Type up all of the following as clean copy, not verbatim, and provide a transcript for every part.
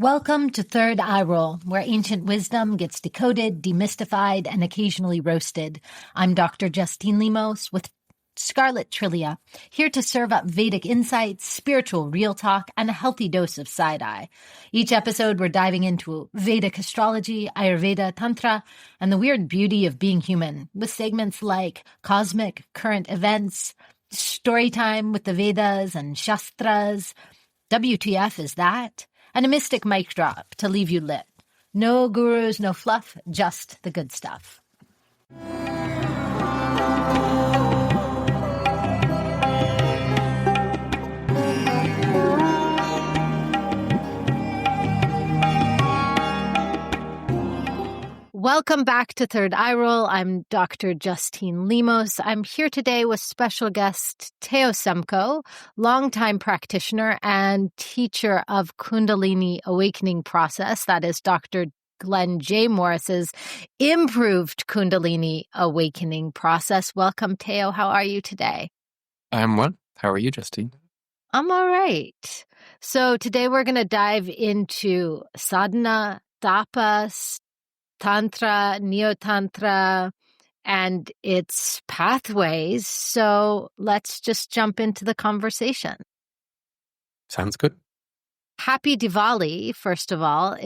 Welcome to Third Eye Roll, where ancient wisdom gets decoded, demystified, and occasionally roasted. I'm Dr. Justine Lemos with Scarlet Trillia, here to serve up Vedic insights, spiritual real talk, and a healthy dose of side-eye. Each episode, we're diving into Vedic astrology, Ayurveda, Tantra, and the weird beauty of being human, with segments like cosmic, current events, story time with the Vedas and Shastras, WTF is that? And a mystic mic drop to leave you lit. No gurus, no fluff, just the good stuff. Welcome back to Third Eye Roll. I'm Dr. Justine Lemos. I'm here today with special guest Teo Semko, longtime practitioner and teacher of Kundalini Awakening Process. That is Dr. Glenn J. Morris's improved Kundalini Awakening Process. Welcome, Teo. How are you today? I'm well. How are you, Justine? I'm all right. So today we're going to dive into sādhanā, tapas, Tantra, neotantra, and its pathways. So let's just jump into the conversation. Sounds good. Happy Diwali, first of all.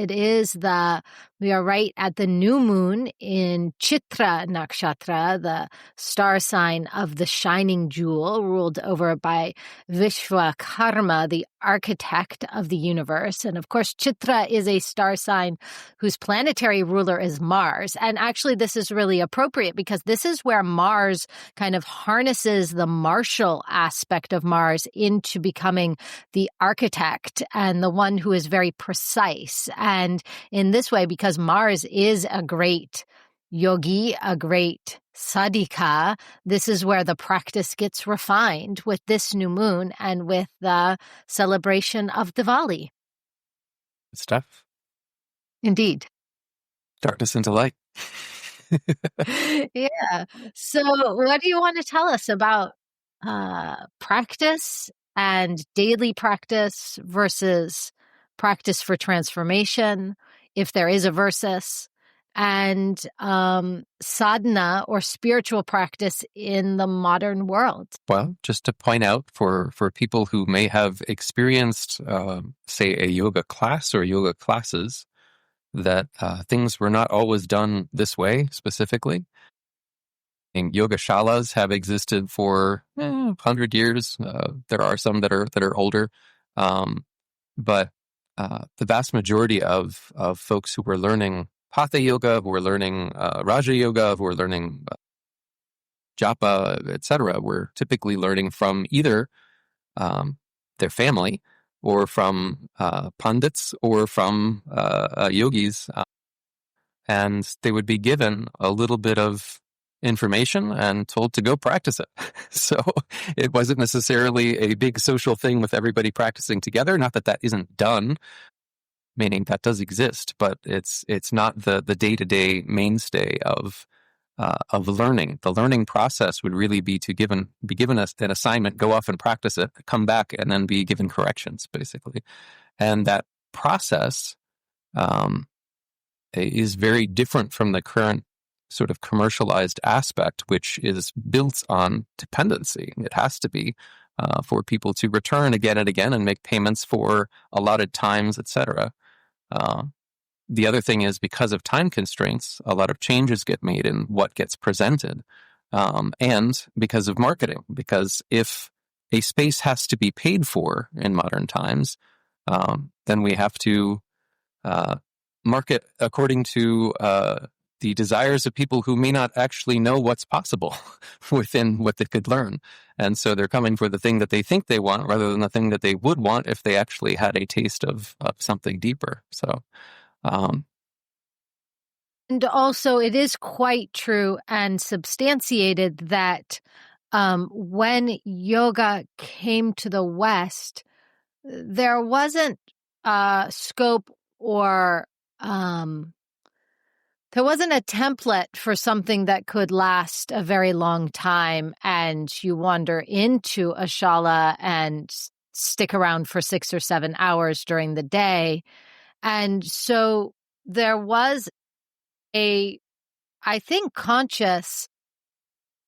We are right at the new moon in Chitra Nakshatra, the star sign of the shining jewel, ruled over by Vishwakarma, the architect of the universe. And of course, Chitra is a star sign whose planetary ruler is Mars. And actually, this is really appropriate because this is where Mars kind of harnesses the martial aspect of Mars into becoming the architect and the one who is very precise. And in this way, because Mars is a great yogi, a great sadhika, this is where the practice gets refined with this new moon and with the celebration of Diwali. Good stuff. Indeed. Darkness into light. Yeah. So what do you want to tell us about practice and daily practice versus practice for transformation, if there is a versus, and sadhana or spiritual practice in the modern world? Well, just to point out for people who may have experienced, say, a yoga class or yoga classes, that things were not always done this way specifically. And yoga shalas have existed for 100 years. There are some that are older, but the vast majority of folks who were learning hatha yoga, who were learning raja yoga, who were learning japa, etc., were typically learning from either their family or from pandits or from yogis, and they would be given a little bit of information and told to go practice it. So it wasn't necessarily a big social thing with everybody practicing together. Not that isn't done, meaning that does exist, but it's not the day-to-day mainstay of learning. The learning process would really be to be given an assignment, go off and practice it, come back, and then be given corrections, basically. And that process is very different from the current sort of commercialized aspect, which is built on dependency. It has to be for people to return again and again and make payments for allotted times, etc. The other thing is, because of time constraints, a lot of changes get made in what gets presented, and because of marketing. Because if a space has to be paid for in modern times, then we have to market according to the desires of people who may not actually know what's possible within what they could learn. And so they're coming for the thing that they think they want rather than the thing that they would want if they actually had a taste of something deeper. So, and also it is quite true and substantiated that when yoga came to the West, there wasn't scope or there wasn't a template for something that could last a very long time and you wander into a shala and stick around for 6 or 7 hours during the day. And so there was I think, conscious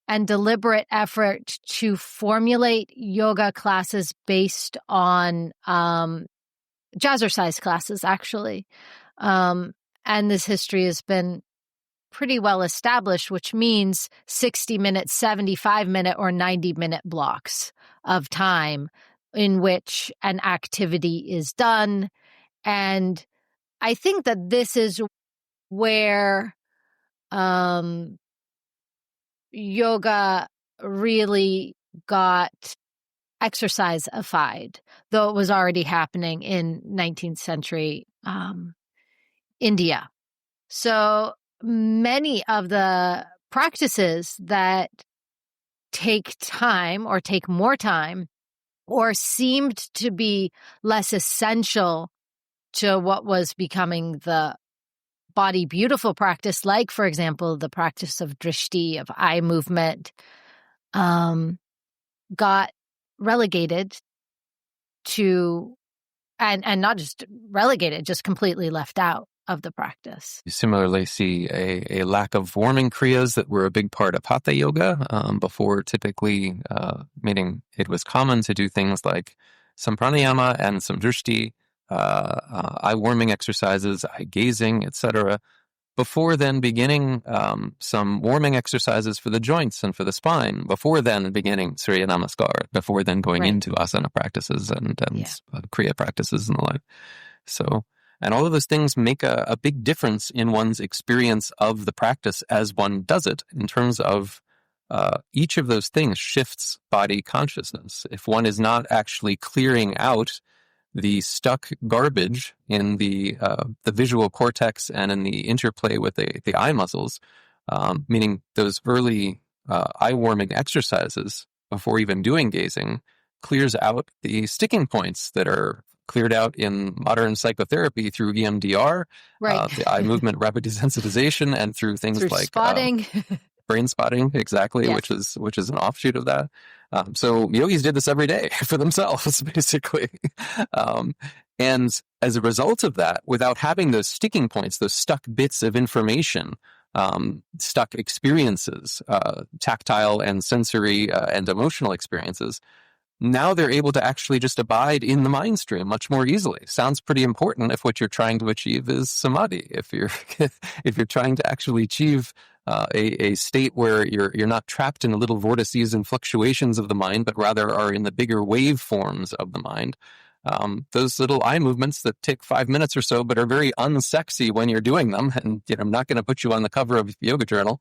and deliberate effort to formulate yoga classes based on jazzercise classes, actually. And this history has been pretty well established, which means 60-minute, 75-minute, or 90-minute blocks of time in which an activity is done. And I think that this is where yoga really got exercise-ified, though it was already happening in 19th century India. So many of the practices that take time or take more time or seemed to be less essential to what was becoming the body beautiful practice, like, for example, the practice of drishti, of eye movement, got relegated to, and not just relegated, just completely left out of the practice. You similarly see a lack of warming kriyas that were a big part of hatha yoga before, typically, meaning it was common to do things like some pranayama and some drishti, eye warming exercises, eye gazing, etc., before then beginning some warming exercises for the joints and for the spine, before then beginning Surya Namaskar, before then going into asana practices and kriya practices and the like. So, and all of those things make a big difference in one's experience of the practice as one does it, in terms of each of those things shifts body consciousness. If one is not actually clearing out the stuck garbage in the visual cortex and in the interplay with the eye muscles, meaning those early eye-warming exercises before even doing gazing, clears out the sticking points that are cleared out in modern psychotherapy through EMDR, the eye movement rapid desensitization, and through things like spotting. Brain spotting, exactly, yes. which is an offshoot of that. So yogis did this every day for themselves, basically. And as a result of that, without having those sticking points, those stuck bits of information, stuck experiences, tactile and sensory and emotional experiences, now they're able to actually just abide in the mind stream much more easily. Sounds pretty important if what you're trying to achieve is samadhi. If you're trying to actually achieve a state where you're not trapped in the little vortices and fluctuations of the mind, but rather are in the bigger wave forms of the mind. Those little eye movements that take 5 minutes or so, but are very unsexy when you're doing them, and I'm not going to put you on the cover of Yoga Journal.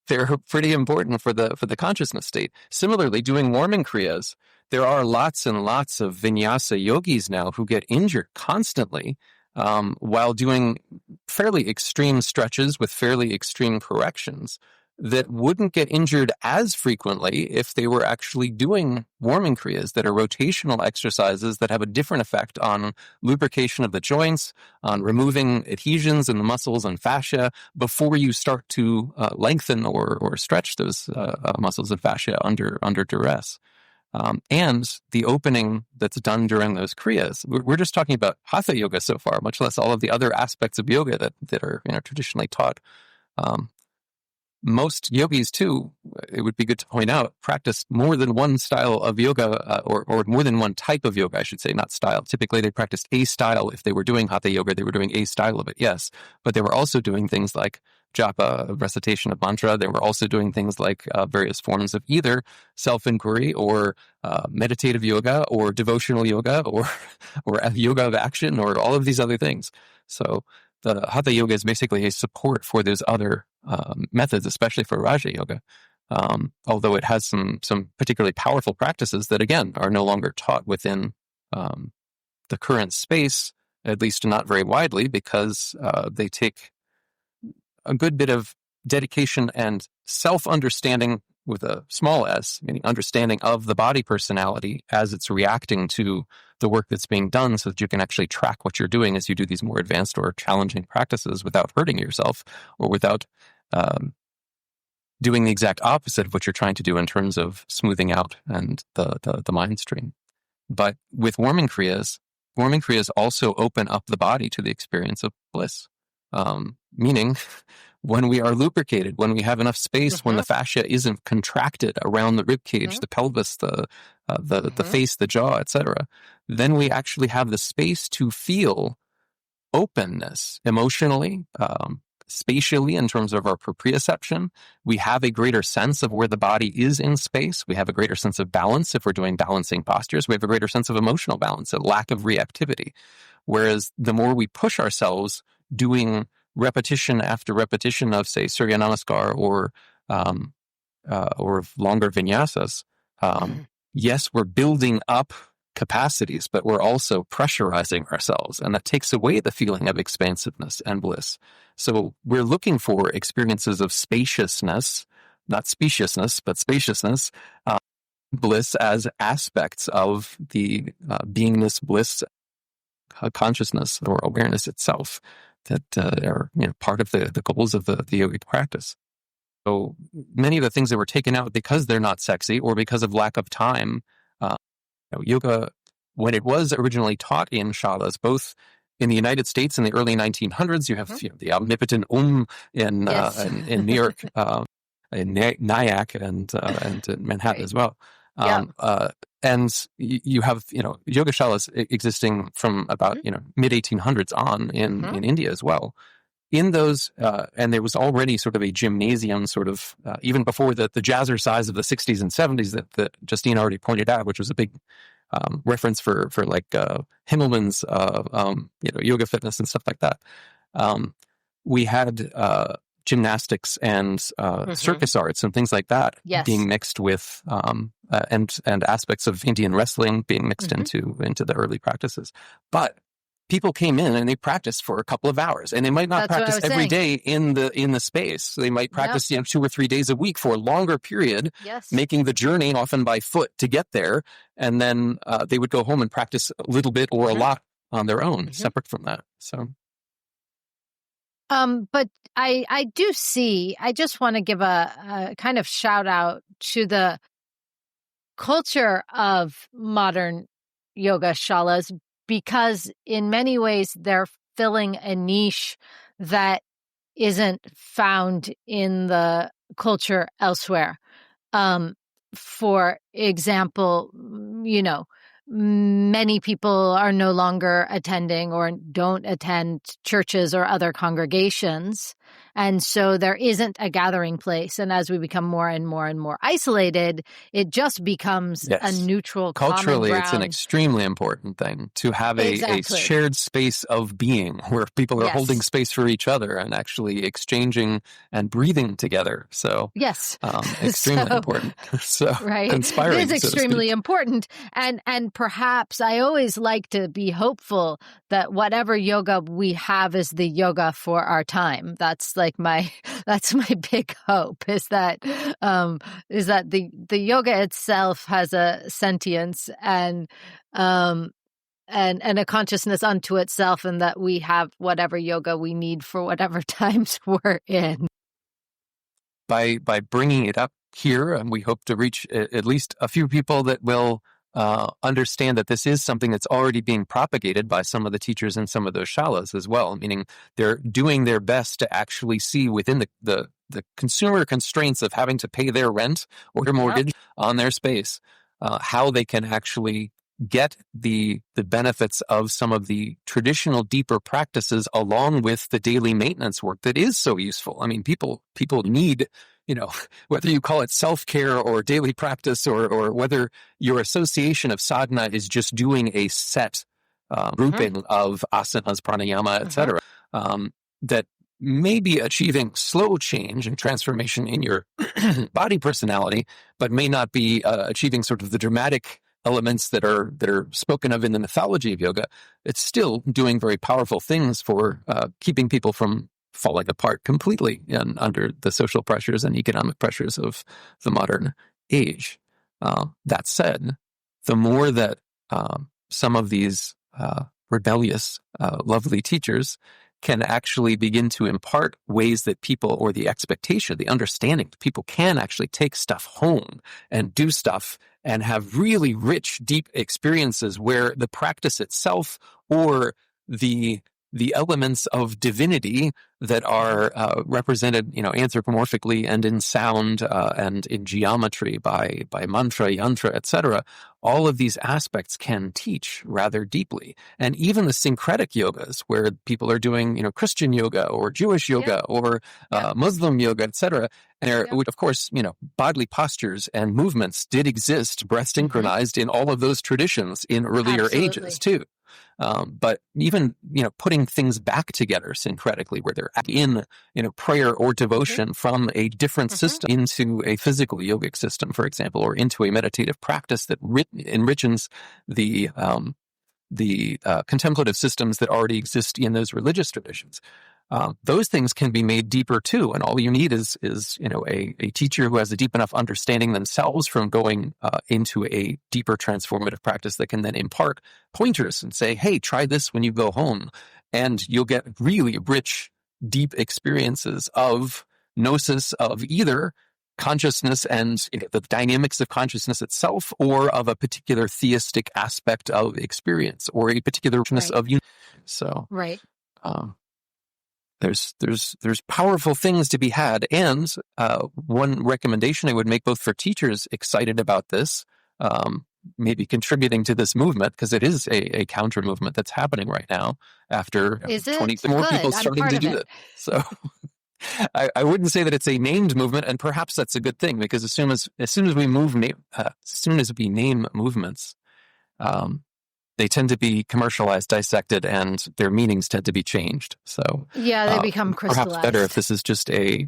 They're pretty important for the consciousness state. Similarly, doing warming kriyas, there are lots and lots of vinyasa yogis now who get injured constantly while doing fairly extreme stretches with fairly extreme corrections that wouldn't get injured as frequently if they were actually doing warming kriyas that are rotational exercises that have a different effect on lubrication of the joints, on removing adhesions in the muscles and fascia before you start to lengthen or stretch those muscles and fascia under duress. And the opening that's done during those kriyas. We're just talking about hatha yoga so far, much less all of the other aspects of yoga that are traditionally taught. Most yogis, too, it would be good to point out, practice more than one style of yoga, or more than one type of yoga, I should say, not style. Typically, they practiced a style. If they were doing hatha yoga, they were doing a style of it, yes. But they were also doing things like japa, recitation of mantra. They were also doing things like various forms of either self-inquiry or meditative yoga or devotional yoga or yoga of action or all of these other things. So the hatha yoga is basically a support for those other methods, especially for Raja yoga. Although it has some particularly powerful practices that, again, are no longer taught within the current space, at least not very widely, because they take a good bit of dedication and self-understanding with a small s, meaning understanding of the body personality as it's reacting to the work that's being done, so that you can actually track what you're doing as you do these more advanced or challenging practices without hurting yourself or without doing the exact opposite of what you're trying to do in terms of smoothing out and the mind stream. But with warming kriyas, performing kriyas also open up the body to the experience of bliss. Meaning, when we are lubricated, when we have enough space, when the fascia isn't contracted around the rib cage, the pelvis, the face, the jaw, etc., then we actually have the space to feel openness emotionally, spatially in terms of our proprioception. We have a greater sense of where the body is in space. We have a greater sense of balance if we're doing balancing postures. We have a greater sense of emotional balance, a lack of reactivity. Whereas the more we push ourselves doing repetition after repetition of, say, Surya Namaskar or longer vinyasas, yes, we're building up capacities, but we're also pressurizing ourselves, and that takes away the feeling of expansiveness and bliss. So we're looking for experiences of spaciousness, not speciousness, but spaciousness, bliss as aspects of the beingness, bliss, consciousness or awareness itself that are part of the goals of the yogic practice. So many of the things that were taken out because they're not sexy or because of lack of time. Yoga, when it was originally taught in shalas, both in the United States in the early 1900s, you have the omnipotent in New York, in Nyack and in Manhattan as well. And you have yoga shalas existing from about mid 1800s on in India as well. In those, and there was already sort of a gymnasium, sort of even before the jazzercise of the 60s and 70s that Justine already pointed out, which was a big reference for like Himmelman's yoga fitness and stuff like that. We had gymnastics and circus arts and things like that being mixed with and aspects of Indian wrestling being mixed into the early practices. But people came in and they practiced for a couple of hours, and they might not practice every day in the space. So they might practice 2 or 3 days a week for a longer period, making the journey often by foot to get there, and then they would go home and practice a little bit or a lot on their own, separate from that. So, but I do see. I just want to give a kind of shout out to the culture of modern yoga shalas, because in many ways they're filling a niche that isn't found in the culture elsewhere. For example, many people are no longer attending or don't attend churches or other congregations. And so there isn't a gathering place. And as we become more and more and more isolated, it just becomes a neutral culturally, common ground. It's an extremely important thing to have a shared space of being where people are holding space for each other and actually exchanging and breathing together. So extremely important. So inspiring. It is extremely important. And perhaps I always like to be hopeful that whatever yoga we have is the yoga for our time. That's my big hope, is that the yoga itself has a sentience and a consciousness unto itself, and that we have whatever yoga we need for whatever times we're in. By bringing it up here, and we hope to reach at least a few people that will understand that this is something that's already being propagated by some of the teachers in some of those shalas as well, meaning they're doing their best to actually see within the consumer constraints of having to pay their rent or their mortgage on their space, how they can actually get the benefits of some of the traditional deeper practices along with the daily maintenance work that is so useful. I mean, people need, whether you call it self-care or daily practice, or whether your association of sadhana is just doing a set grouping of asanas, pranayama, etc., that may be achieving slow change and transformation in your body personality, but may not be achieving sort of the dramatic elements that are spoken of in the mythology of yoga. It's still doing very powerful things for keeping people from falling apart completely under the social pressures and economic pressures of the modern age. That said, the more that some of these rebellious, lovely teachers can actually begin to impart ways that people, or the expectation, the understanding that people can actually take stuff home and do stuff and have really rich, deep experiences where the practice itself or the elements of divinity that are represented, anthropomorphically and in sound and in geometry by mantra, yantra, etc. All of these aspects can teach rather deeply. And even the syncretic yogas, where people are doing, Christian yoga or Jewish yoga or Muslim yoga, etc. And which, of course, bodily postures and movements did exist, breath synchronized in all of those traditions in earlier ages too. But even, putting things back together syncretically, where they're in, prayer or devotion from a different system into a physical yogic system, for example, or into a meditative practice that enriches the contemplative systems that already exist in those religious traditions. Those things can be made deeper too, and all you need is a teacher who has a deep enough understanding themselves from going into a deeper transformative practice that can then impart pointers and say, "Hey, try this when you go home," and you'll get really rich, deep experiences of gnosis, of either consciousness and the dynamics of consciousness itself, or of a particular theistic aspect of experience, or a particular richness of unity. So, there's powerful things to be had, and one recommendation I would make both for teachers excited about this, maybe contributing to this movement, because it is a counter movement that's happening right now after 20 more people starting to do it. So I wouldn't say that it's a named movement, and perhaps that's a good thing, because as soon as we name movements, they tend to be commercialized, dissected, and their meanings tend to be changed. So they become crystallized. Perhaps better if this is just a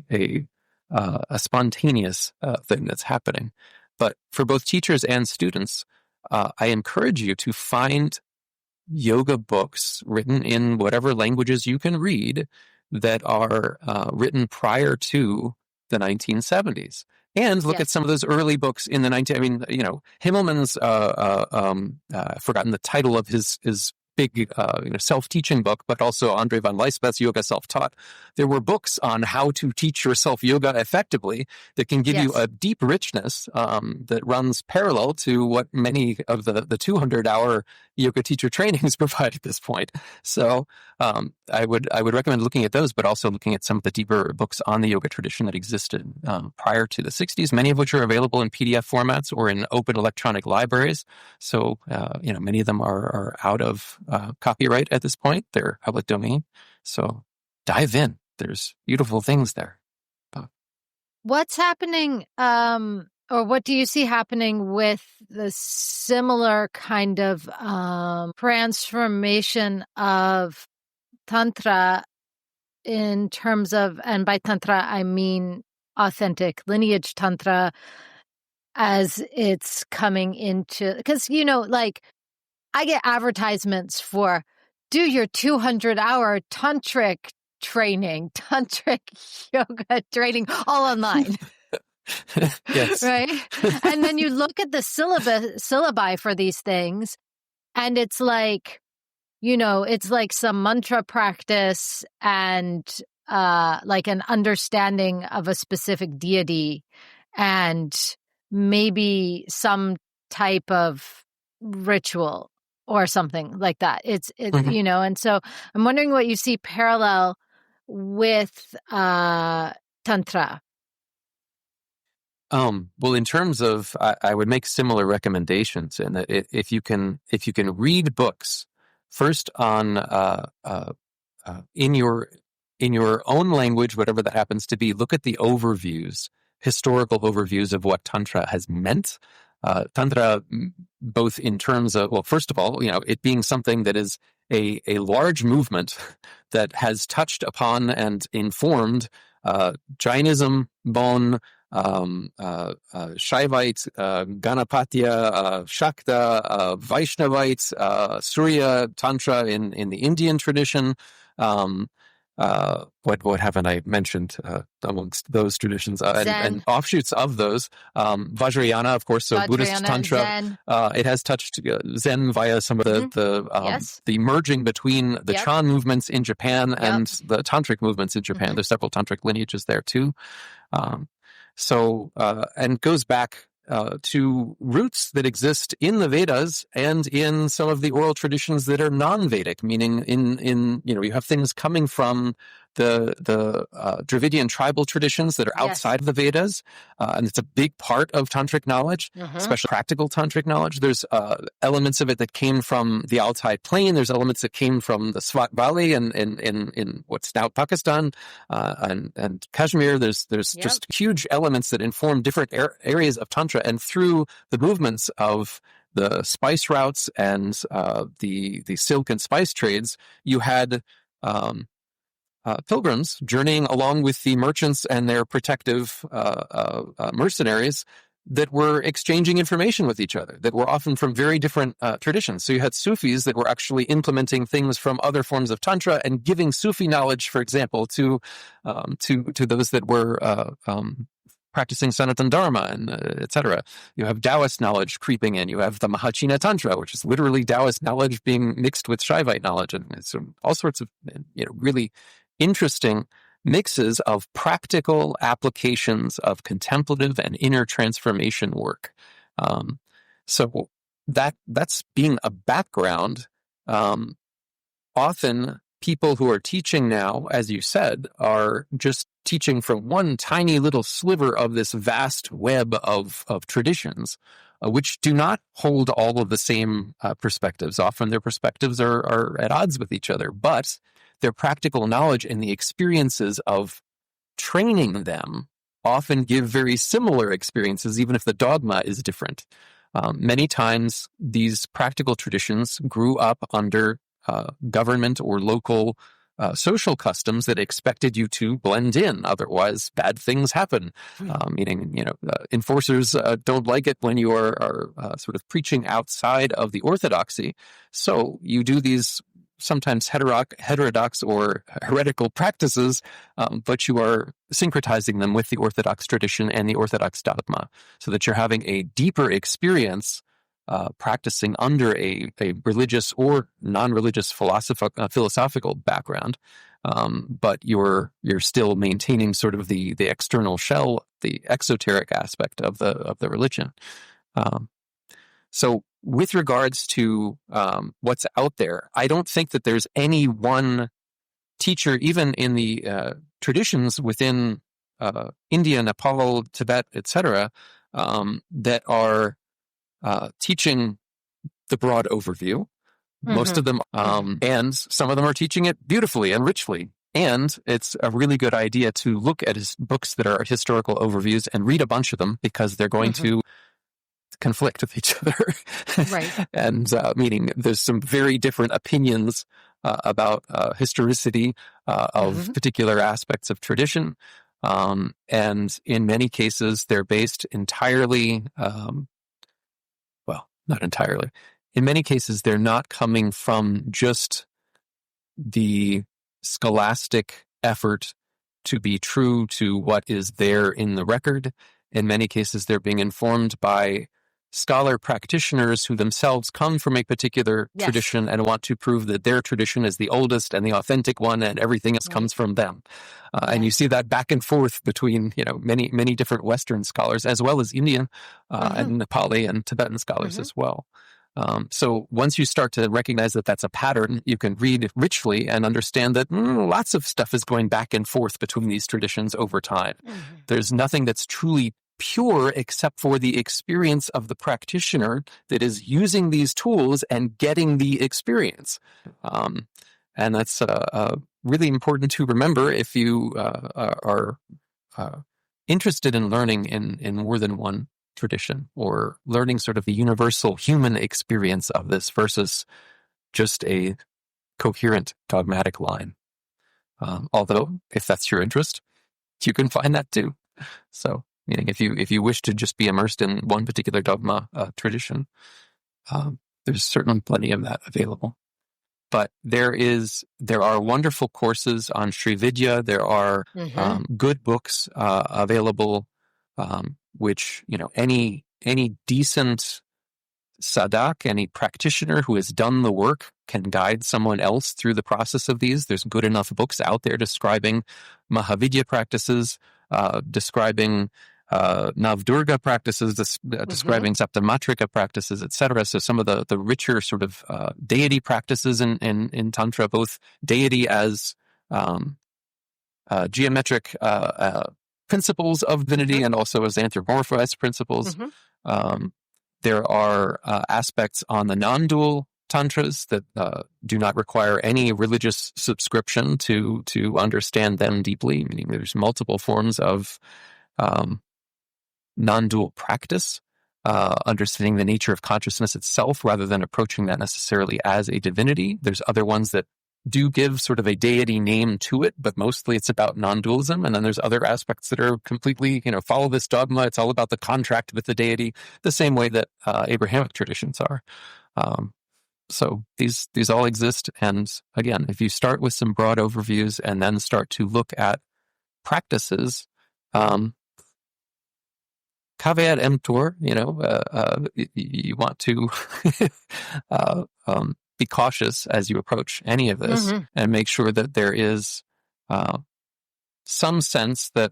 spontaneous thing that's happening. But for both teachers and students, I encourage you to find yoga books written in whatever languages you can read that are written prior to the 1970s. And look at some of those early books in the Himmelman's, I've forgotten the title of his big self-teaching book, but also Andre van Lijsbeth's Yoga Self-Taught. There were books on how to teach yourself yoga effectively that can give you a deep richness that runs parallel to what many of the 200-hour yoga teacher trainings provide at this point. So I would recommend looking at those, but also looking at some of the deeper books on the yoga tradition that existed prior to the 60s, many of which are available in PDF formats or in open electronic libraries. So, many of them are out of copyright at this point. They're public domain. So dive in. There's beautiful things there. What's happening, or what do you see happening with the similar kind of transformation of Tantra in terms of, and by Tantra, I mean authentic lineage Tantra, as it's coming into, because, I get advertisements for do your 200-hour tantric training, tantric yoga training, all online. Yes. Right? And then you look at the syllabi for these things, and it's like, it's like some mantra practice and like an understanding of a specific deity and maybe some type of ritual or something like that. It's and so I'm wondering what you see parallel with Tantra. Well, in terms of, I would make similar recommendations in that if you can read books first on in your own language, whatever that happens to be, look at the overviews, historical overviews of what Tantra has meant. Tantra, both in terms of, well, first of all, it being something that is a large movement that has touched upon and informed Jainism, Bon, Shaivite, Ganapatya, Shakta, Vaishnavite, Surya Tantra in the Indian tradition. What haven't I mentioned amongst those traditions and offshoots of those? Vajrayana, of course, so Vajrayana, Buddhist Tantra. Zen. It has touched Zen via some of the merging between the Chan movements in Japan and the tantric movements in Japan. There's several tantric lineages there too. And goes back to roots that exist in the Vedas and in some of the oral traditions that are non-Vedic, meaning you have things coming from the Dravidian tribal traditions that are outside of the Vedas, and it's a big part of tantric knowledge, especially practical tantric knowledge. There's elements of it that came from the Altai Plain. There's elements that came from the Swat Valley in what's now Pakistan and Kashmir. There's just huge elements that inform different areas of Tantra, and through the movements of the spice routes and the silk and spice trades, you had pilgrims journeying along with the merchants and their protective mercenaries that were exchanging information with each other, that were often from very different traditions. So you had Sufis that were actually implementing things from other forms of Tantra and giving Sufi knowledge, for example, to those that were practicing Sanatan Dharma, and etc. You have Taoist knowledge creeping in. You have the Mahachina Tantra, which is literally Taoist knowledge being mixed with Shaivite knowledge, and it's all sorts of really interesting mixes of practical applications of contemplative and inner transformation work. So that's being a background. Often people who are teaching now, as you said, are just teaching from one tiny little sliver of this vast web of traditions, which do not hold all of the same perspectives. Often their perspectives are at odds with each other, but their practical knowledge and the experiences of training them often give very similar experiences, even if the dogma is different. Many times these practical traditions grew up under government or local social customs that expected you to blend in. Otherwise, bad things happen. Meaning, enforcers don't like it when you are sort of preaching outside of the orthodoxy. So you do these sometimes heterodox or heretical practices, but you are syncretizing them with the Orthodox tradition and the Orthodox dogma, so that you're having a deeper experience practicing under a religious or non-religious philosophical background, but you're still maintaining sort of the external shell, the exoteric aspect of the religion. So with regards to what's out there, I don't think that there's any one teacher, even in the traditions within India, Nepal, Tibet, etc., that are teaching the broad overview. Most of them, and some of them are teaching it beautifully and richly. And it's a really good idea to look at his books that are historical overviews and read a bunch of them, because they're going to conflict with each other. Right. And meaning there's some very different opinions about historicity of particular aspects of tradition. And in many cases, they're based entirely, not entirely. In many cases, they're not coming from just the scholastic effort to be true to what is there in the record. In many cases, they're being informed by scholar practitioners who themselves come from a particular tradition and want to prove that their tradition is the oldest and the authentic one, and everything else comes from them. And you see that back and forth between, many different Western scholars, as well as Indian and Nepali and Tibetan scholars as well. So once you start to recognize that that's a pattern, you can read richly and understand that lots of stuff is going back and forth between these traditions over time. There's nothing that's truly pure except for the experience of the practitioner that is using these tools and getting the experience. And that's really important to remember if you are interested in learning in more than one tradition, or learning sort of the universal human experience of this versus just a coherent dogmatic line. Although, if that's your interest, you can find that too. So, meaning if you wish to just be immersed in one particular dogma tradition, there's certainly plenty of that available. But there are wonderful courses on Sri Vidya. There are good books available, which any decent sadhak, any practitioner who has done the work, can guide someone else through the process of these. There's good enough books out there describing Mahavidya practices, describing Navdurga practices, describing Saptamatrika practices, etc. So some of the richer sort of deity practices in Tantra, both deity as geometric principles of divinity and also as anthropomorphized principles. There are aspects on the non-dual tantras that do not require any religious subscription to understand them deeply, meaning there's multiple forms of non-dual practice, understanding the nature of consciousness itself rather than approaching that necessarily as a divinity. There's other ones that do give sort of a deity name to it, but mostly it's about non-dualism. And then there's other aspects that are completely, follow this dogma. It's all about the contract with the deity, the same way that Abrahamic traditions are. So these all exist. And again, if you start with some broad overviews and then start to look at practices, caveat emptor, you want to be cautious as you approach any of this and make sure that there is some sense that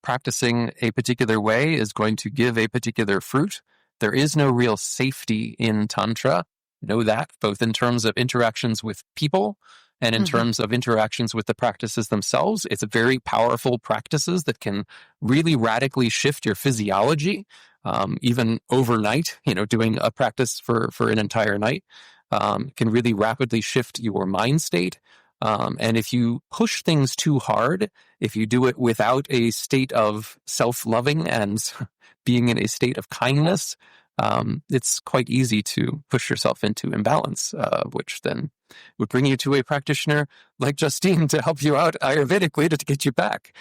practicing a particular way is going to give a particular fruit. There is no real safety in Tantra. Know that, both in terms of interactions with people and in terms of interactions with the practices themselves. It's very powerful practices that can really radically shift your physiology, even overnight. Doing a practice for an entire night can really rapidly shift your mind state. And if you push things too hard, if you do it without a state of self-loving and being in a state of kindness, it's quite easy to push yourself into imbalance, which then would bring you to a practitioner like Justine to help you out Ayurvedically to get you back.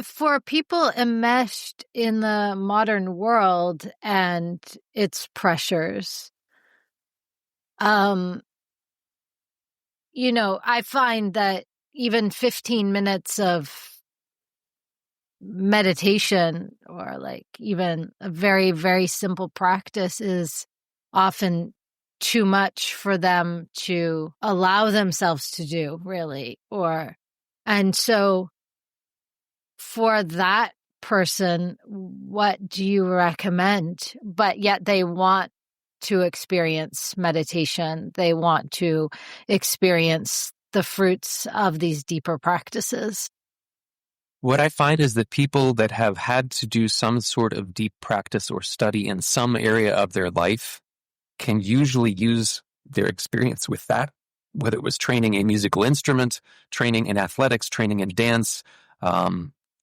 For people enmeshed in the modern world and its pressures, I find that even 15 minutes of meditation or like even a very, very simple practice is often too much for them to allow themselves to do, really. And so for that person, what do you recommend? But yet they want to experience meditation. They want to experience the fruits of these deeper practices. What I find is that people that have had to do some sort of deep practice or study in some area of their life can usually use their experience with that, whether it was training a musical instrument, training in athletics, training in dance,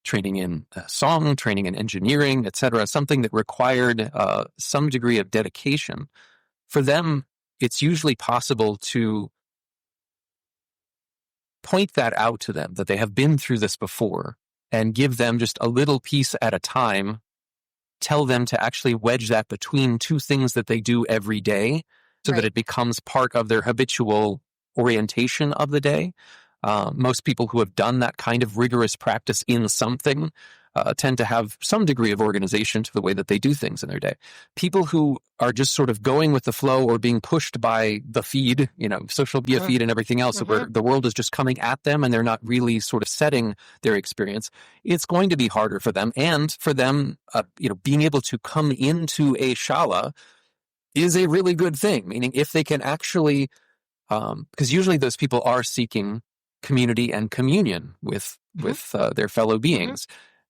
training in song, training in engineering, etc., something that required some degree of dedication. For them, it's usually possible to point that out to them, that they have been through this before, and give them just a little piece at a time, tell them to actually wedge that between two things that they do every day so that it becomes part of their habitual orientation of the day. Most people who have done that kind of rigorous practice in something tend to have some degree of organization to the way that they do things in their day. People who are just sort of going with the flow or being pushed by the feed, social media feed and everything else, where the world is just coming at them and they're not really sort of setting their experience, it's going to be harder for them. And for them, being able to come into a shala is a really good thing, meaning if they can actually, because usually those people are seeking community and communion with their fellow beings.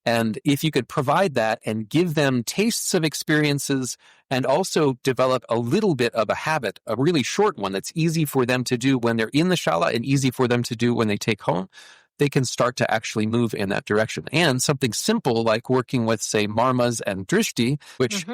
And if you could provide that and give them tastes of experiences and also develop a little bit of a habit, a really short one that's easy for them to do when they're in the shala and easy for them to do when they take home, they can start to actually move in that direction. And something simple like working with, say, marmas and drishti, which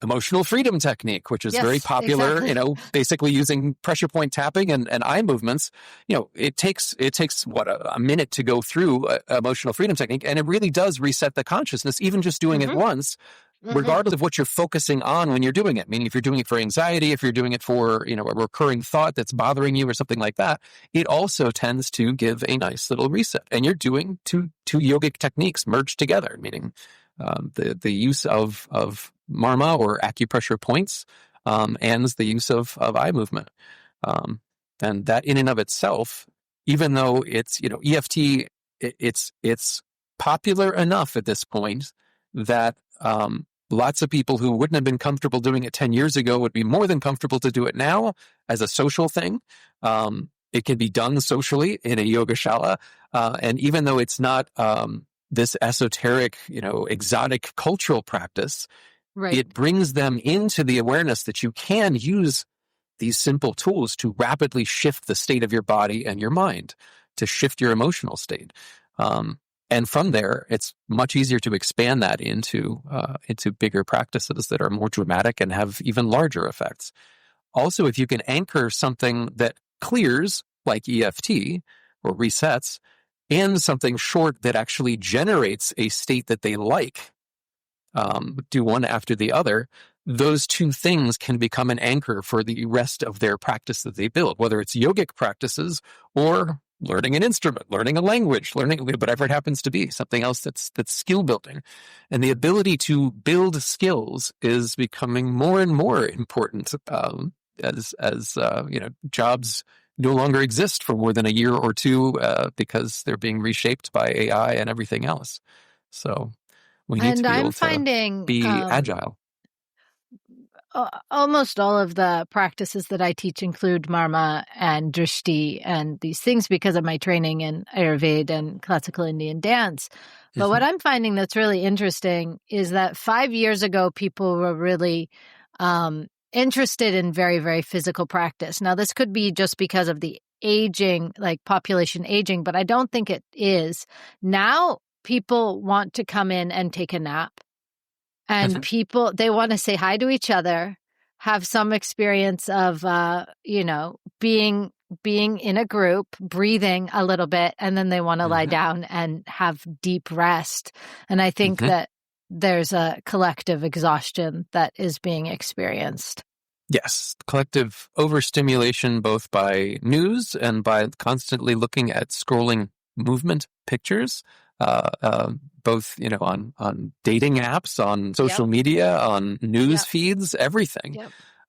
emotional freedom technique, which is very popular, basically using pressure point tapping and eye movements. It takes a minute to go through emotional freedom technique, and it really does reset the consciousness, even just doing it once, regardless of what you're focusing on when you're doing it. Meaning if you're doing it for anxiety, if you're doing it for, a recurring thought that's bothering you or something like that, it also tends to give a nice little reset. And you're doing two yogic techniques merged together, meaning the use of marma or acupressure points, and the use of eye movement. And that in and of itself, even though it's, EFT it's popular enough at this point that lots of people who wouldn't have been comfortable doing it 10 years ago would be more than comfortable to do it now as a social thing. It can be done socially in a yogashala. And even though it's not this esoteric, exotic cultural practice, Right. it brings them into the awareness that you can use these simple tools to rapidly shift the state of your body and your mind, to shift your emotional state. And from there, it's much easier to expand that into bigger practices that are more dramatic and have even larger effects. Also, if you can anchor something that clears, like EFT or resets, and something short that actually generates a state that they like, do one after the other, those two things can become an anchor for the rest of their practice that they build, whether it's yogic practices or learning an instrument, learning a language, learning whatever it happens to be, something else that's skill building. And the ability to build skills is becoming more and more important as jobs no longer exist for more than a year or two because they're being reshaped by AI and everything else. So we need to be able to be agile. Almost all of the practices that I teach include marma and drishti and these things because of my training in Ayurveda and classical Indian dance. But what I'm finding that's really interesting is that 5 years ago, people were really interested in very, very physical practice. Now, this could be just because of the aging, like population aging, but I don't think it is. Now, people want to come in and take a nap. And people, they want to say hi to each other, have some experience of, being in a group, breathing a little bit, and then they want to lie down and have deep rest. And I think that there's a collective exhaustion that is being experienced. Yes, collective overstimulation, both by news and by constantly looking at scrolling movement pictures. Both, on dating apps, on social media, on news feeds, everything.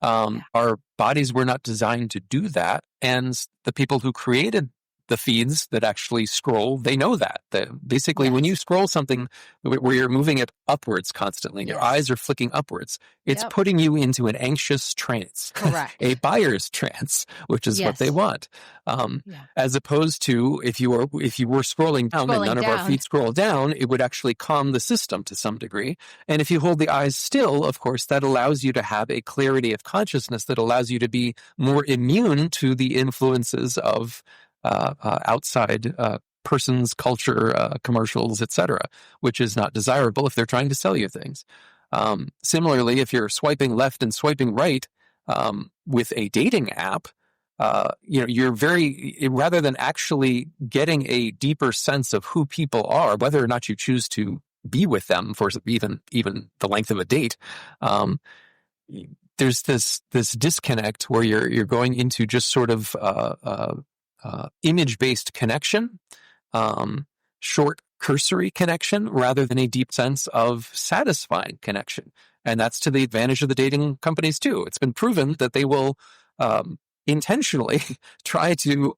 Our bodies were not designed to do that. And the people who created the feeds that actually scroll, they know that. Basically, when you scroll something where you're moving it upwards constantly, and your eyes are flicking upwards, it's putting you into an anxious trance. Correct. A buyer's trance, which is what they want. As opposed to if you were scrolling down and none of our feet scroll down, it would actually calm the system to some degree. And if you hold the eyes still, of course, that allows you to have a clarity of consciousness that allows you to be more immune to the influences of outside persons, culture, commercials, etc., which is not desirable if they're trying to sell you things. Similarly, if you're swiping left and swiping right with a dating app, you're rather than actually getting a deeper sense of who people are, whether or not you choose to be with them for even the length of a date, there's this disconnect where you're going into just sort of image-based connection, short cursory connection, rather than a deep sense of satisfying connection. And that's to the advantage of the dating companies too. It's been proven that they will intentionally try to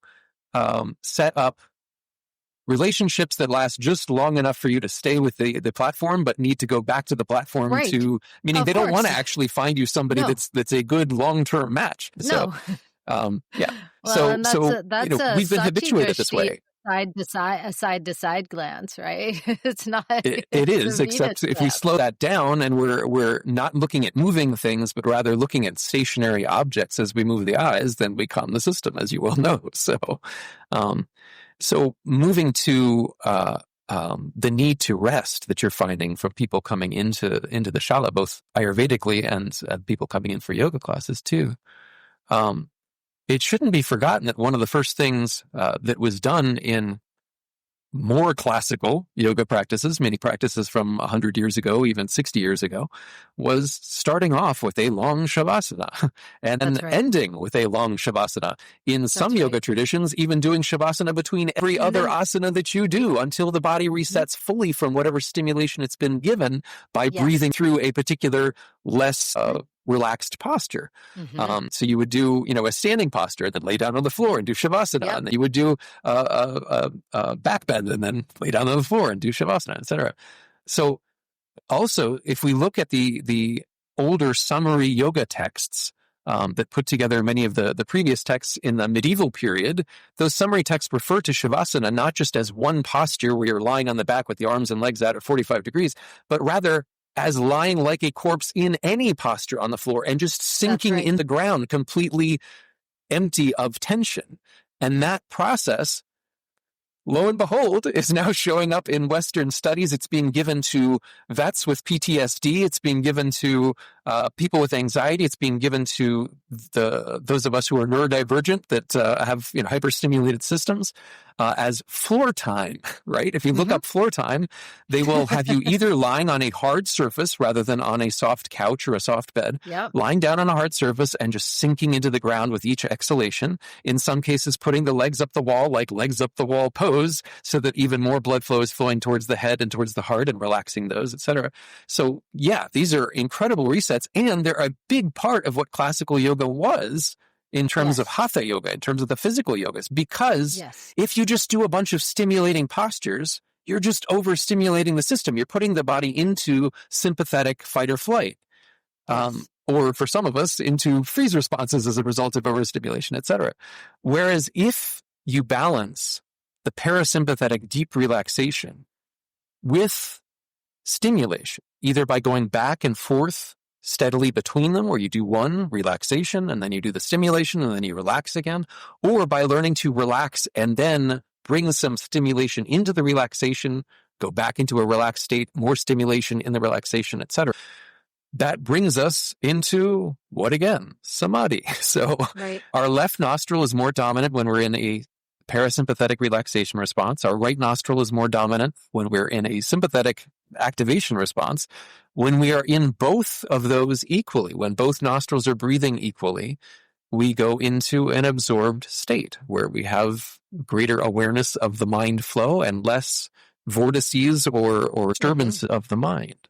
set up relationships that last just long enough for you to stay with the platform, but need to go back to the platform meaning they don't want to actually find you somebody that's a good long-term match. So, we've been habituated this way. A side-to-side glance, right? It's not. It is, except if we slow that down and we're not looking at moving things, but rather looking at stationary objects as we move the eyes, then we calm the system, as you well know. So moving to the need to rest that you're finding from people coming into the shala, both Ayurvedically and people coming in for yoga classes too. It shouldn't be forgotten that one of the first things that was done in more classical yoga practices, many practices from 100 years ago, even 60 years ago, was starting off with a long shavasana and then ending with a long shavasana. In some yoga traditions, even doing shavasana between every other asana that you do until the body resets fully from whatever stimulation it's been given by breathing through a particular less relaxed posture. So you would do, a standing posture, and then lay down on the floor and do shavasana. Yep. And then you would do a back bend and then lay down on the floor and do shavasana, etc. So also, if we look at the older summary yoga texts that put together many of the previous texts in the medieval period, those summary texts refer to shavasana not just as one posture where you're lying on the back with the arms and legs out at 45 degrees, but rather as lying like a corpse in any posture on the floor and just sinking in the ground, completely empty of tension. And that process, lo and behold, is now showing up in Western studies. It's being given to vets with PTSD. It's being given to people with anxiety. It's being given to those of us who are neurodivergent that have hyperstimulated systems as floor time, right? If you look up floor time, they will have you either lying on a hard surface rather than on a soft couch or a soft bed, lying down on a hard surface and just sinking into the ground with each exhalation. In some cases, putting the legs up the wall, like legs up the wall pose, so that even more blood flow is flowing towards the head and towards the heart and relaxing those, etc. So yeah, these are incredible resets, and they're a big part of what classical yoga was in terms of hatha yoga, in terms of the physical yogas, because if you just do a bunch of stimulating postures, you're just overstimulating the system. You're putting the body into sympathetic fight or flight, or for some of us, into freeze responses as a result of overstimulation, etc. Whereas if you balance the parasympathetic deep relaxation with stimulation, either by going back and forth steadily between them, where you do one relaxation and then you do the stimulation and then you relax again, or by learning to relax and then bring some stimulation into the relaxation, go back into a relaxed state, more stimulation in the relaxation, etc. That brings us into what again? Samadhi. So our left nostril is more dominant when we're in a parasympathetic relaxation response. Our right nostril is more dominant when we're in a sympathetic activation response. When we are in both of those equally, when both nostrils are breathing equally, we go into an absorbed state where we have greater awareness of the mind flow and less vortices or disturbance of the mind.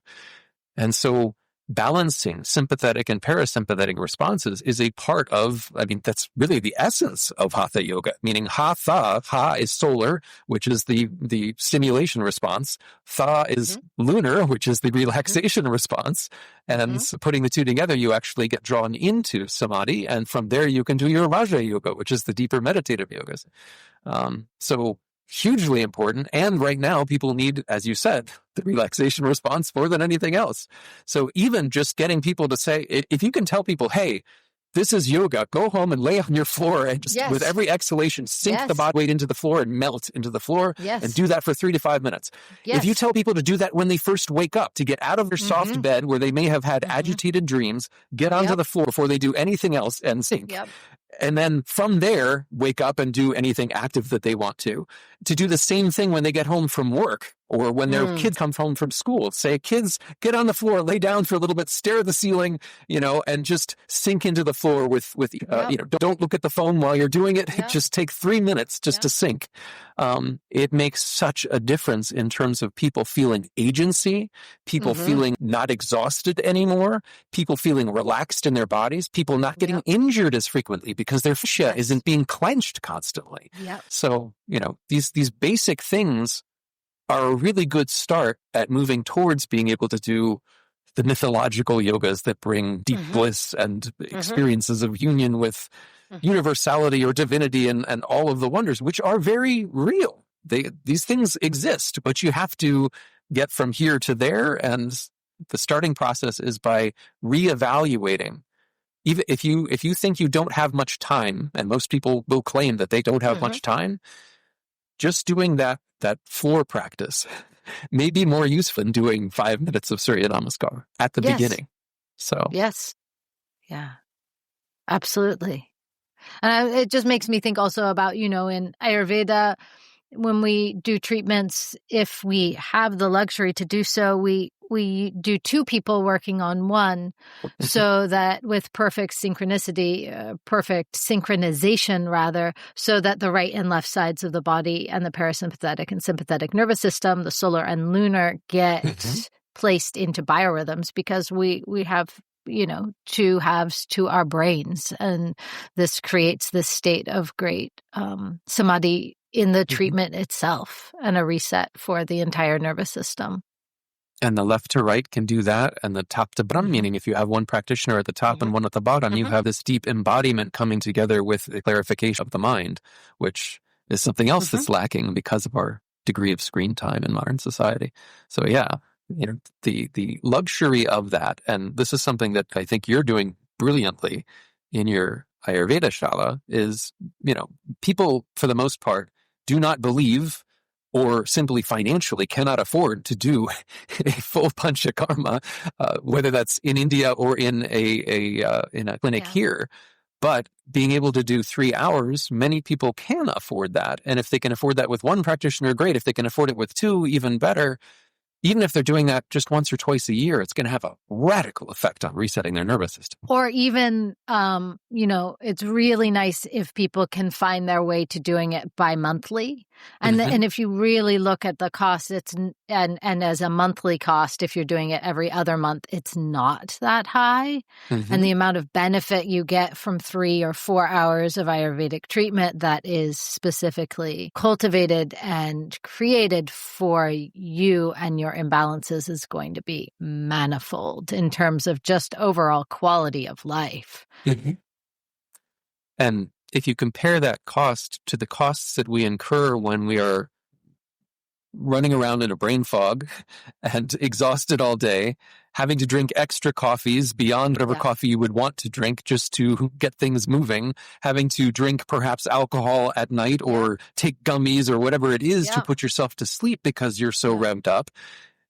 And so balancing sympathetic and parasympathetic responses is a part of, that's really the essence of hatha yoga, meaning hatha, ha is solar, which is the stimulation response. Tha is lunar, which is the relaxation response. And putting the two together, you actually get drawn into samadhi. And from there, you can do your Raja yoga, which is the deeper meditative yogas. So hugely important. And right now, people need, as you said, the relaxation response more than anything else. So even just getting people to say, if you can tell people, hey, this is yoga, go home and lay on your floor and just with every exhalation, sink the body weight into the floor and melt into the floor and do that for 3 to 5 minutes. If you tell people to do that when they first wake up, to get out of their soft bed where they may have had agitated dreams, get onto the floor before they do anything else and sink. And then from there, wake up and do anything active that they want to do the same thing when they get home from work or when their kids come home from school. Say, kids, get on the floor, lay down for a little bit, stare at the ceiling, and just sink into the floor with don't look at the phone while you're doing it. Just take 3 minutes just to sink. It makes such a difference in terms of people feeling agency, people feeling not exhausted anymore, people feeling relaxed in their bodies, people not getting injured as frequently because their fascia isn't being clenched constantly. So, these basic things are a really good start at moving towards being able to do the mythological yogas that bring deep bliss and experiences of union with universality or divinity and all of the wonders, which are very real. These things exist, but you have to get from here to there. And the starting process is by reevaluating. Even if you think you don't have much time, and most people will claim that they don't have much time, just doing that floor practice may be more useful than doing 5 minutes of Surya Namaskar at the beginning. So Absolutely. And it just makes me think also about, in Ayurveda, when we do treatments, if we have the luxury to do so, we do 2 people working on one, so that with perfect synchronization, so that the right and left sides of the body and the parasympathetic and sympathetic nervous system, the solar and lunar, get placed into biorhythms, because we have two halves to our brains. And this creates this state of great samadhi in the treatment itself and a reset for the entire nervous system. And the left to right can do that. And the top to bottom, meaning if you have one practitioner at the top and one at the bottom, you have this deep embodiment coming together with the clarification of the mind, which is something else that's lacking because of our degree of screen time in modern society. So the luxury of that, and this is something that I think you're doing brilliantly in your Ayurveda Shala, is, people for the most part do not believe or simply financially cannot afford to do a full panchakarma, whether that's in India or in a clinic here. But being able to do 3 hours, many people can afford that. And if they can afford that with one practitioner, great. If they can afford it with two, even better. Even if they're doing that just once or twice a year, it's going to have a radical effect on resetting their nervous system. Or even, it's really nice if people can find their way to doing it bi-monthly. And and if you really look at the cost, and as a monthly cost, if you're doing it every other month, it's not that high. And the amount of benefit you get from 3 or 4 hours of Ayurvedic treatment that is specifically cultivated and created for you and your imbalances is going to be manifold in terms of just overall quality of life. And if you compare that cost to the costs that we incur when we are running around in a brain fog and exhausted all day, having to drink extra coffees beyond whatever coffee you would want to drink just to get things moving, having to drink perhaps alcohol at night or take gummies or whatever it is to put yourself to sleep because you're so revved up.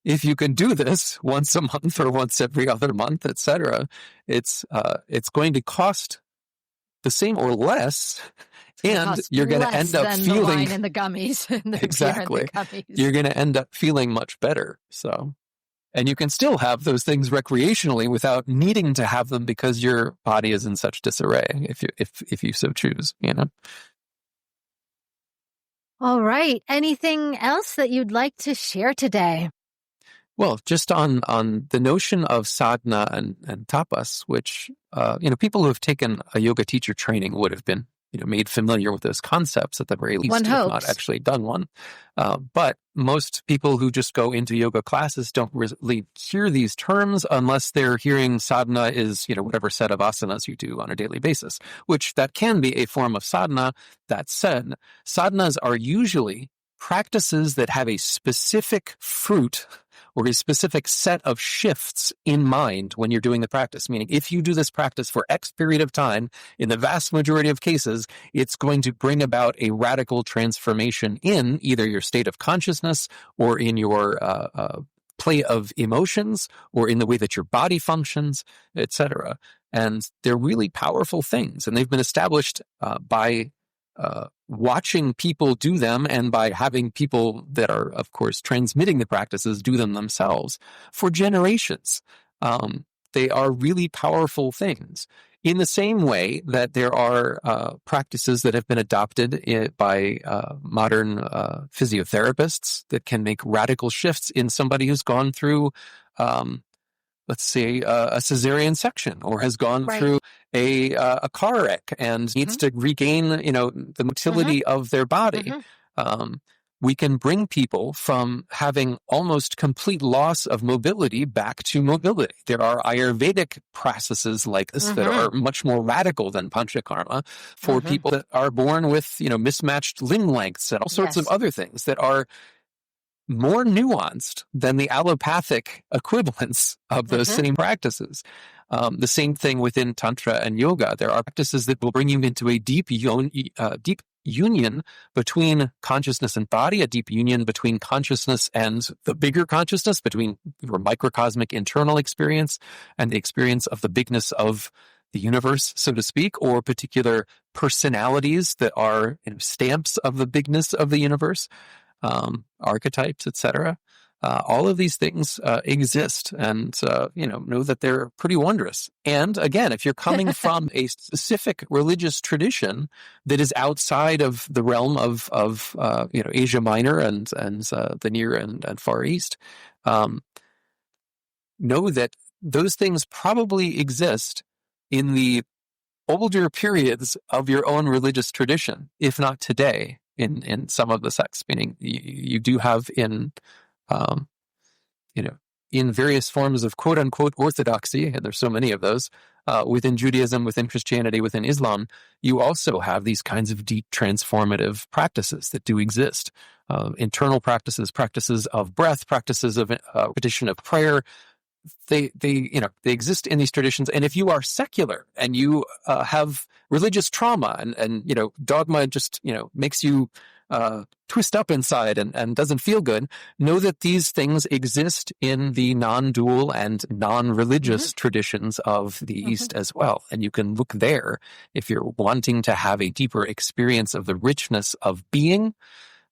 If you can do this once a month or once every other month, etc., it's going to cost the same or less, and you're going to end up feeling the wine and the gummies. And the exactly. Beer and the gummies. You're going to end up feeling much better. So, and you can still have those things recreationally without needing to have them because your body is in such disarray. If you so choose, All right. Anything else that you'd like to share today? Well, just on the notion of sadhana and tapas, which, people who have taken a yoga teacher training would have been, made familiar with those concepts at the very least, if not actually done one. But most people who just go into yoga classes don't really hear these terms unless they're hearing sadhana is, whatever set of asanas you do on a daily basis, which that can be a form of sadhana. That said, sadhanas are usually practices that have a specific fruit or a specific set of shifts in mind when you're doing the practice. Meaning, if you do this practice for X period of time, in the vast majority of cases, it's going to bring about a radical transformation in either your state of consciousness or in your play of emotions or in the way that your body functions, etc. And they're really powerful things, and they've been established by watching people do them and by having people that are, of course, transmitting the practices do them themselves for generations. They are really powerful things. In the same way that there are practices that have been adopted by modern physiotherapists that can make radical shifts in somebody who's gone through let's say, a cesarean section or has gone through a car wreck and needs to regain, the motility of their body. We can bring people from having almost complete loss of mobility back to mobility. There are Ayurvedic processes like this that are much more radical than panchakarma for people that are born with, mismatched limb lengths and all sorts of other things that are more nuanced than the allopathic equivalents of those same practices. The same thing within Tantra and Yoga. There are practices that will bring you into a deep union between consciousness and body, a deep union between consciousness and the bigger consciousness, between your microcosmic internal experience and the experience of the bigness of the universe, so to speak, or particular personalities that are stamps of the bigness of the universe. Archetypes, etc. All of these things exist, and know that they're pretty wondrous. And again, if you're coming from a specific religious tradition that is outside of the realm of Asia Minor and the Near and Far East, know that those things probably exist in the older periods of your own religious tradition, if not today, in some of the sects. Meaning, you do have um, in various forms of quote unquote orthodoxy, and there's so many of those within Judaism, within Christianity, within Islam. You also have these kinds of deep transformative practices that do exist. Internal practices of breath, practices of repetition of prayer. They exist in these traditions. And if you are secular and you have religious trauma and dogma just makes you twist up inside and doesn't feel good, know that these things exist in the non-dual and non-religious traditions of the East as well. And you can look there if you're wanting to have a deeper experience of the richness of being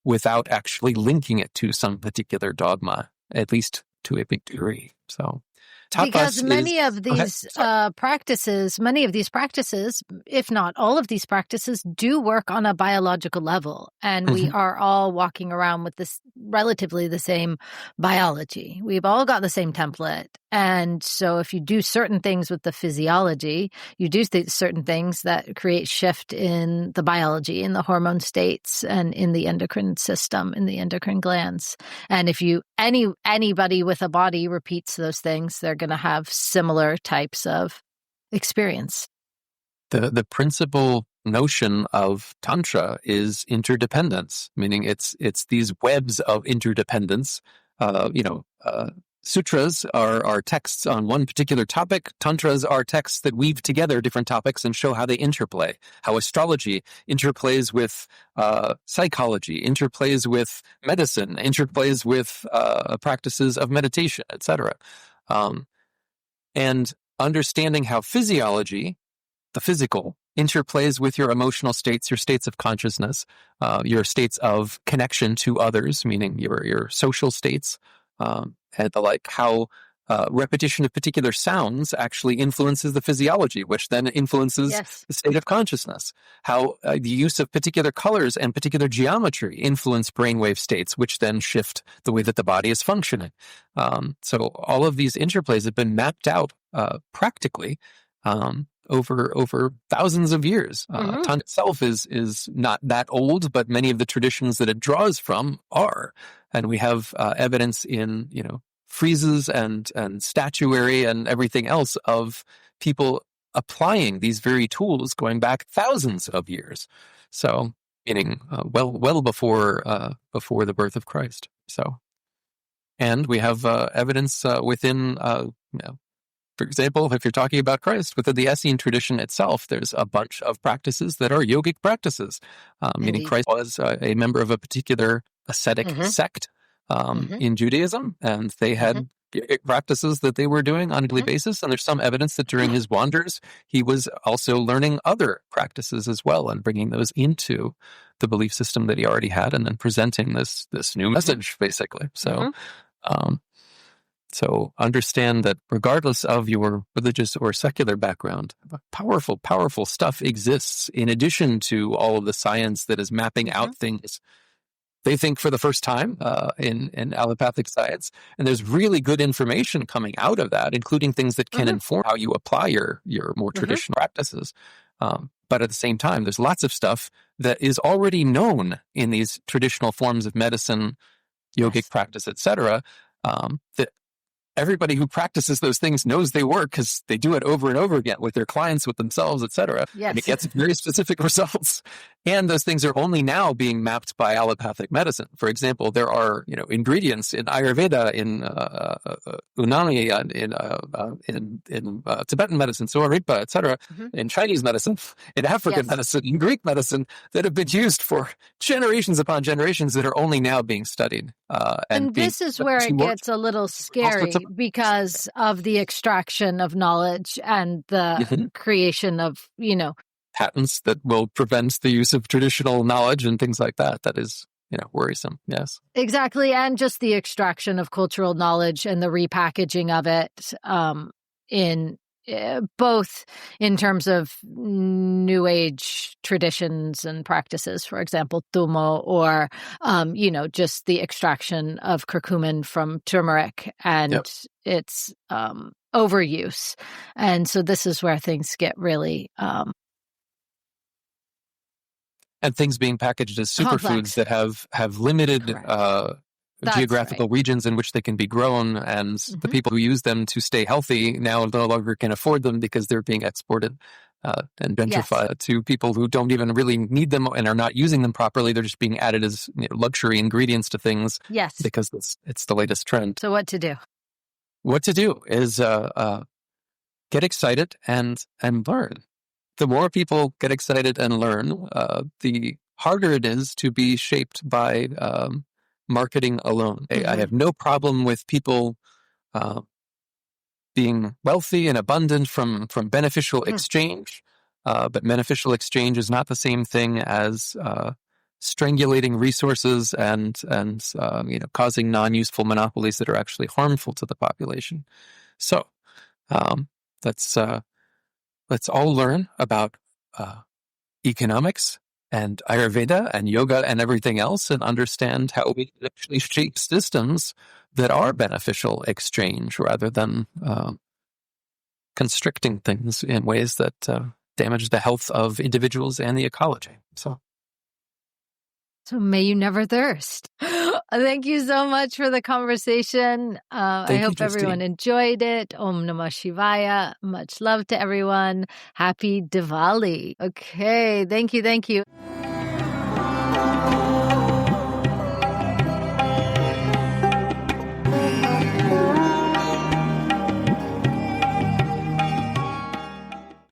without actually linking it to some particular dogma, at least to a big degree. So, because many of these practices, if not all of these practices, do work on a biological level. And we are all walking around with this relatively the same biology. We've all got the same template. And so if you do certain things with the physiology, you do certain things that create shift in the biology, in the hormone states, and in the endocrine system, in the endocrine glands. And if anybody with a body repeats those things, they're going to have similar types of experience. The principal notion of Tantra is interdependence, meaning it's these webs of interdependence. Sutras are texts on one particular topic. Tantras are texts that weave together different topics and show how they interplay, how astrology interplays with psychology, interplays with medicine, interplays with practices of meditation, etc. And understanding how physiology, the physical, interplays with your emotional states, your states of consciousness, your states of connection to others, meaning your social states, and the like, how repetition of particular sounds actually influences the physiology, which then influences the state of consciousness, how the use of particular colors and particular geometry influence brainwave states, which then shift the way that the body is functioning. So all of these interplays have been mapped out practically over thousands of years. Tantra itself is not that old, but many of the traditions that it draws from are. And we have evidence in, friezes and statuary and everything else of people applying these very tools going back thousands of years. So, meaning well before the birth of Christ. So, and we have evidence within, for example, if you're talking about Christ, within the Essene tradition itself, there's a bunch of practices that are yogic practices, meaning Christ was a member of a particular ascetic sect in Judaism, and they had practices that they were doing on a daily basis. And there's some evidence that during his wanders, he was also learning other practices as well and bringing those into the belief system that he already had, and then presenting this new message, basically. So, so understand that regardless of your religious or secular background, powerful, powerful stuff exists in addition to all of the science that is mapping out things they think for the first time in allopathic science. And there's really good information coming out of that, including things that can inform how you apply your more traditional practices. But at the same time, there's lots of stuff that is already known in these traditional forms of medicine, yogic practice, etc., that everybody who practices those things knows they work because they do it over and over again with their clients, with themselves, etc. And it gets very specific results. And those things are only now being mapped by allopathic medicine. For example, there are ingredients in Ayurveda, in Unani, in Tibetan medicine, Soaripa, etc., in Chinese medicine, in African medicine, in Greek medicine, that have been used for generations upon generations that are only now being studied. And this is where it gets a little scary because of the extraction of knowledge and the creation of, patents that will prevent the use of traditional knowledge and things like that. That is, worrisome. Yes. Exactly. And just the extraction of cultural knowledge and the repackaging of it in both in terms of New Age traditions and practices, for example, tumo, or, just the extraction of curcumin from turmeric and its overuse. And so this is where things get really and things being packaged as superfoods complex. that have limited geographical right. regions in which they can be grown, and the people who use them to stay healthy now no longer can afford them because they're being exported and gentrified to people who don't even really need them and are not using them properly. They're just being added as luxury ingredients to things because it's the latest trend. So what to do? What to do is get excited and learn. The more people get excited and learn, the harder it is to be shaped by marketing alone. I have no problem with people being wealthy and abundant from beneficial exchange, but beneficial exchange is not the same thing as strangulating resources and causing non-useful monopolies that are actually harmful to the population. So let's all learn about economics and Ayurveda and yoga and everything else, and understand how we can actually shape systems that are beneficial exchange rather than constricting things in ways that damage the health of individuals and the ecology. So may you never thirst. Thank you so much for the conversation. I hope everyone enjoyed it. Om Namah Shivaya. Much love to everyone. Happy Diwali. Okay. Thank you.